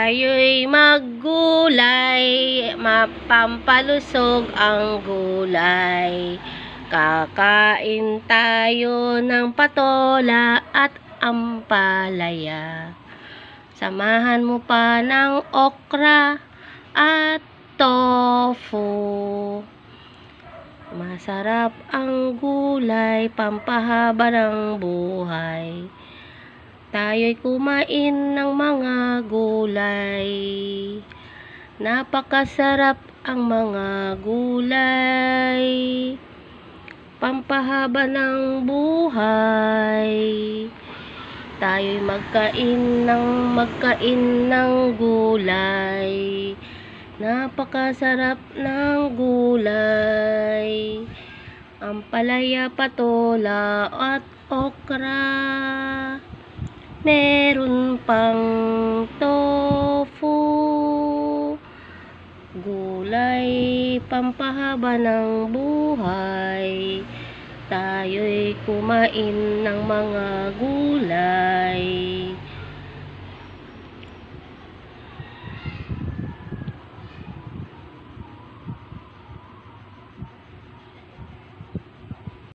Tayo'y maggulay, mapampalusog ang gulay. Kakain tayo ng patola at ampalaya. Samahan mo pa ng okra at tofu. Masarap ang gulay, pampahaba ng buhay. Tayo'y kumain ng mga gulay. Napakasarap ang mga gulay. Pampahaba ng buhay. Tayo'y magkain ng gulay. Napakasarap ng gulay. Ampalaya, patola at okra. Meron pang tofu. Gulay, pampahaba ng buhay. Tayo'y kumain ng mga gulay.